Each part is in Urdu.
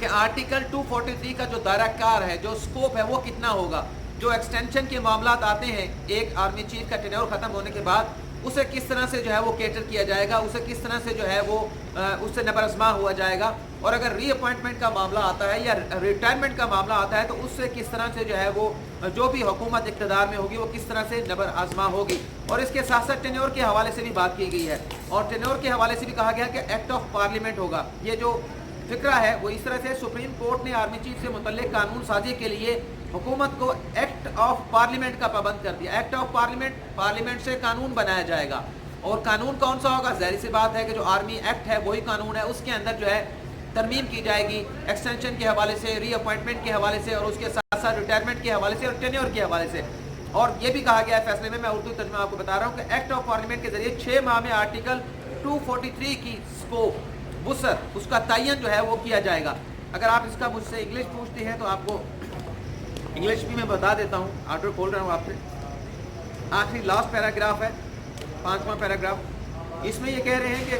کہ آرٹیکل 243 کا جو دائرہ کار ہے, جو اسکوپ ہے, وہ کتنا ہوگا. جو ایکسٹینشن کے معاملات آتے ہیں ایک آرمی چیف کا ٹینیور ختم ہونے کے بعد, اسے کس طرح سے جو ہے وہ کیٹر کیا جائے گا, اسے کس طرح سے جو ہے وہ اس سے نبر آزما ہوا جائے گا. اور اگر ری اپوائنٹمنٹ کا معاملہ آتا ہے یا ریٹائرمنٹ کا معاملہ آتا ہے تو اس سے کس طرح سے جو ہے وہ جو بھی حکومت اقتدار میں ہوگی وہ کس طرح سے نبر آزما ہوگی. اور اس کے ساتھ ساتھ ٹینیور کے حوالے سے بھی بات کی گئی ہے, اور ٹینیور کے حوالے سے بھی کہا گیا کہ ایکٹ آف پارلیمنٹ ہوگا. یہ جو فکرہ ہے وہ اس طرح سے سپریم کورٹ نے آرمی چیف سے متعلق قانون سازی کے لیے حکومت کو ایکٹ آف پارلیمنٹ کا پابند کر دیا. ایکٹ آف پارلیمنٹ سے قانون بنایا جائے گا, اور قانون کون سا ہوگا؟ ظاہر سی بات ہے کہ جو آرمی ایکٹ ہے وہی قانون ہے. اس کے اندر جو ہے ترمیم کی جائے گی ایکسٹینشن کے حوالے سے, ری اپوائنٹمنٹ کے حوالے سے, اور اس کے ساتھ ساتھ ریٹائرمنٹ کے حوالے سے اور ٹینیور کے حوالے سے. اور یہ بھی کہا گیا ہے فیصلے میں اردو ترجمہ آپ کو بتا رہا ہوں کہ ایکٹ آف پارلیمنٹ کے ذریعے 6 ماہ میں آرٹیکل 243 کی اسکوپ وسعت اس کا تعین جو ہے وہ کیا جائے گا. اگر آپ اس کا مجھ سے انگلش پوچھتے ہیں تو آپ کو انگلش بھی میں بتا دیتا ہوں, آرڈر کھول رہا ہوں آپ سے. آخری لاسٹ پیراگراف ہے, 5واں پیراگراف. اس میں یہ کہہ رہے ہیں کہ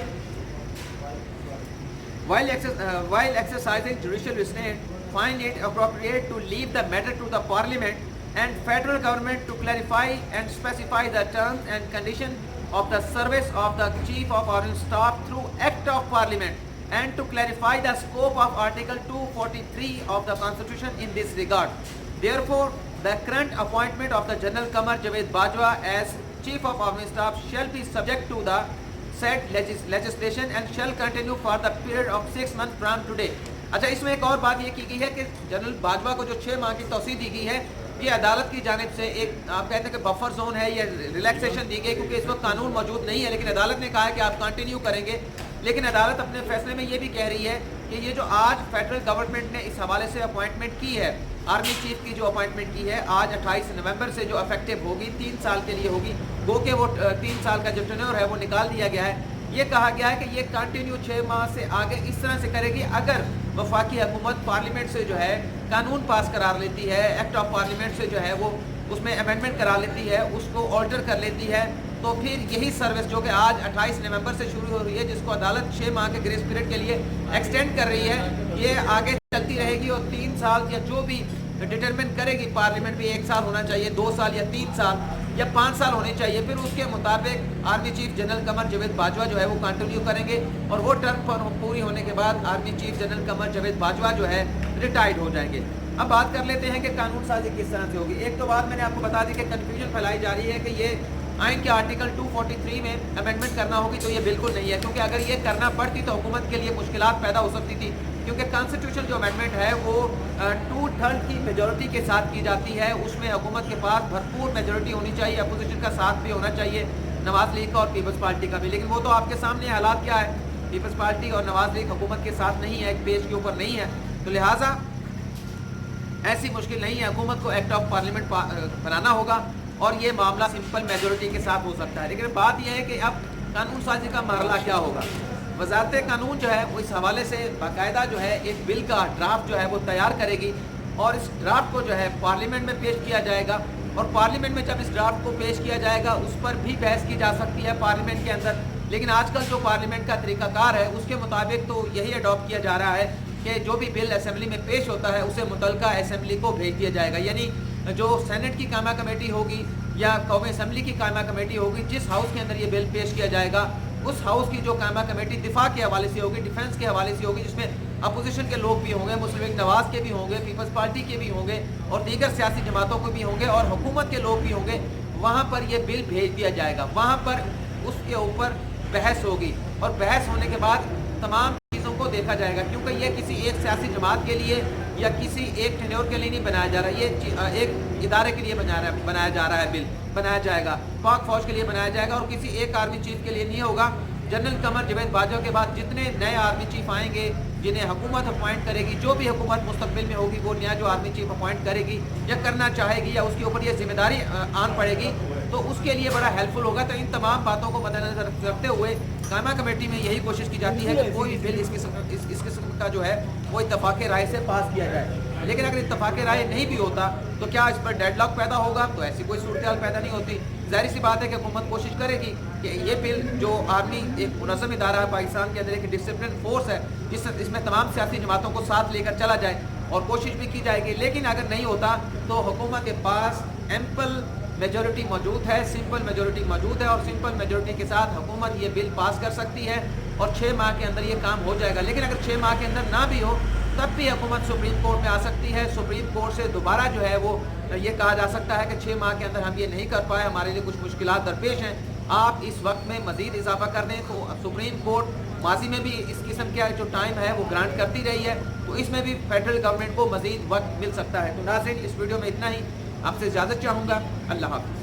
while exercising judicial restraint, find it appropriate to leave the matter to the Parliament and federal government to clarify and specify the terms and conditions of the service of the Chief of Army Staff through Act of Parliament, and to clarify the scope of Article 243 of the Constitution in this regard. Therefore, the current appointment of the General Qamar Javed Bajwa as Chief of Army Staff shall be subject to the said legislation and shall continue for the period of 6 months from today. اچھا, اس میں ایک اور بات یہ کی گئی ہے کہ جنرل باجوہ کو جو 6 ماہ کی توسیع دی گئی ہے یہ عدالت کی جانب سے ایک آپ کہتے ہیں کہ بفر زون ہے, یہ ریلیکسیشن دی گئی کیونکہ اس وقت قانون موجود نہیں ہے, لیکن عدالت نے کہا ہے کہ آپ کنٹینیو کریں گے. لیکن عدالت اپنے فیصلے میں یہ بھی کہہ رہی ہے کہ یہ جو آج فیڈرل گورنمنٹ نے اس حوالے سے اپوائنٹمنٹ کی ہے, آرمی چیف کی جو اپوائنٹمنٹ کی ہے آج 28 نومبر سے جو افیکٹو ہوگی 3 سال کے لیے ہوگی, گو کہ وہ 3 سال کا جو ٹینیور ہے وہ نکال دیا گیا ہے. یہ کہا گیا ہے کہ یہ کنٹینیو 6 ماہ سے آگے اس طرح سے کرے گی اگر وفاقی حکومت پارلیمنٹ سے جو ہے قانون پاس قرار لیتی ہے, ایکٹ آف پارلیمنٹ سے جو ہے وہ اس میں امینڈمنٹ کرا لیتی ہے, اس کو آلٹر کر لیتی ہے, تو پھر یہی سروس جو کہ آج 28 نومبر سے شروع ہو رہی ہے, جس کو عدالت 6 ماہ کے گریس پیریڈ کے لیے ایکسٹینڈ کر رہی ہے, یہ آگے چلتی رہے گی. اور 3 سال یا جو بھی ڈٹرمن کرے گی پارلیمنٹ بھی 1 سال ہونا چاہیے, 2 سال یا 3 سال یا 5 سال ہونے چاہیے, پھر اس کے مطابق army chief general Qamar Javed Bajwa جو ہے وہ کنٹینیو کریں گے, اور وہ ٹرم پوری ہونے کے بعد army chief general Qamar Javed Bajwa جو ہے ریٹائرڈ ہو جائیں گے. اب بات کر لیتے ہیں کہ قانون سازی کس طرح سے ہوگی. ایک تو بات میں نے آپ کو بتا دی کہ کنفیوژن پھیلائی جا رہی ہے کہ یہ آئین کے آرٹیکل 243 میں امینڈمنٹ کرنا ہوگی, تو یہ بالکل نہیں ہے, کیونکہ اگر یہ کرنا پڑتی تو حکومت کے لیے مشکلات پیدا ہو سکتی تھی, کیونکہ کانسٹیٹیوشن جو امینڈمنٹ ہے وہ 2/3 کی میجورٹی کے ساتھ کی جاتی ہے. اس میں حکومت کے پاس بھرپور میجورٹی ہونی چاہیے, اپوزیشن کا ساتھ بھی ہونا چاہیے, نواز لیگ کا اور پیپلز پارٹی کا بھی. لیکن وہ تو آپ کے سامنے حالات کیا ہے, پیپلز پارٹی اور نواز لیگ حکومت کے ساتھ نہیں ہے, ایک پیج کے اوپر نہیں ہے, تو لہٰذا ایسی مشکل نہیں ہے, حکومت کو ایکٹ آف پارلیمنٹ بنانا ہوگا اور یہ معاملہ سمپل میجورٹی کے ساتھ ہو سکتا ہے. لیکن بات یہ ہے کہ اب قانون سازی کا مرحلہ کیا ہوگا. وزارت قانون جو ہے وہ اس حوالے سے باقاعدہ جو ہے ایک بل کا ڈرافٹ جو ہے وہ تیار کرے گی, اور اس ڈرافٹ کو جو ہے پارلیمنٹ میں پیش کیا جائے گا, اور پارلیمنٹ میں جب اس ڈرافٹ کو پیش کیا جائے گا اس پر بھی بحث کی جا سکتی ہے پارلیمنٹ کے اندر. لیکن آج کل جو پارلیمنٹ کا طریقہ کار ہے اس کے مطابق تو یہی اڈاپٹ کیا جا رہا ہے کہ جو بھی بل اسمبلی میں پیش ہوتا ہے اسے متعلقہ اسمبلی کو بھیج دیا جائے گا. یعنی جو سینٹ کی قائمہ کمیٹی ہوگی یا قومی اسمبلی کی قائمہ کمیٹی ہوگی, جس ہاؤس کے اندر یہ بل پیش کیا جائے گا اس ہاؤس کی جو قائمہ کمیٹی دفاع کے حوالے سے ہوگی, ڈیفنس کے حوالے سے ہوگی, جس میں اپوزیشن کے لوگ بھی ہوں گے, مسلم لیگ نواز کے بھی ہوں گے, پیپلز پارٹی کے بھی ہوں گے, اور دیگر سیاسی جماعتوں کے بھی ہوں گے, اور حکومت کے لوگ بھی ہوں گے. وہاں پر یہ بل بھیج دیا جائے گا, وہاں پر اس کے اوپر بحث ہوگی, اور بحث ہونے کے بعد تمام چیزوں کو دیکھا جائے گا, کیونکہ یہ کسی ایک سیاسی جماعت کے لیے یا کسی ایک ٹینیور کے لیے نہیں بنایا جا رہا, یہ ایک ادارے کے لیے بنایا جا رہا ہے. بل بنایا جائے گا پاک فوج کے لیے بنایا جائے گا, اور کسی ایک آرمی چیف کے لیے نہیں ہوگا. جنرل قمر جاوید باجوہ کے بعد جتنے نئے آرمی چیف آئیں گے جنہیں حکومت اپوائنٹ کرے گی, جو بھی حکومت مستقبل میں ہوگی وہ نیا جو آرمی چیف اپوائنٹ کرے گی یا کرنا چاہے گی یا اس کے اوپر یہ ذمہ داری آن پڑے گی, تو اس کے لیے بڑا ہیلپ فل ہوگا. تو ان تمام باتوں کو مد نظر رکھتے ہوئے قائمہ کمیٹی میں یہی کوشش کی جاتی ہے کہ کوئی بل اس قسم کا جو ہے وہ اتفاق رائے سے پاس کیا جائے. لیکن اگر اتفاق رائے نہیں بھی ہوتا تو کیا اس پر ڈیڈ لاک پیدا ہوگا؟ تو ایسی کوئی صورتحال پیدا نہیں ہوتی. ظاہر سی بات ہے کہ حکومت کوشش کرے گی کہ یہ بل جو آرمی ایک منظم ادارہ ہے پاکستان کے اندر، ایک ڈسپلن فورس ہے اس میں تمام سیاسی جماعتوں کو ساتھ لے کر چلا جائے اور کوشش بھی کی جائے گی، لیکن اگر نہیں ہوتا تو حکومت کے پاس ایمپل میجورٹی موجود ہے، سمپل میجورٹی موجود ہے، اور سمپل میجورٹی کے ساتھ حکومت یہ بل پاس کر سکتی ہے اور 6 ماہ کے اندر یہ کام ہو جائے گا۔ لیکن اگر 6 ماہ کے اندر نہ بھی ہو تب بھی حکومت سپریم کورٹ میں آ سکتی ہے، سپریم کورٹ سے دوبارہ جو ہے وہ یہ کہا جا سکتا ہے کہ 6 ماہ کے اندر ہم یہ نہیں کر پائے، ہمارے لیے کچھ مشکلات درپیش ہیں، آپ اس وقت میں مزید اضافہ کر دیں۔ تو سپریم کورٹ ماضی میں بھی اس قسم کا جو ٹائم ہے وہ گرانٹ کرتی رہی ہے، تو اس میں بھی فیڈرل گورنمنٹ کو مزید وقت مل سکتا ہے۔ تو ناظرین، اس ویڈیو میں اتنا ہی، آپ سے اجازت چاہوں گا، اللہ حافظ۔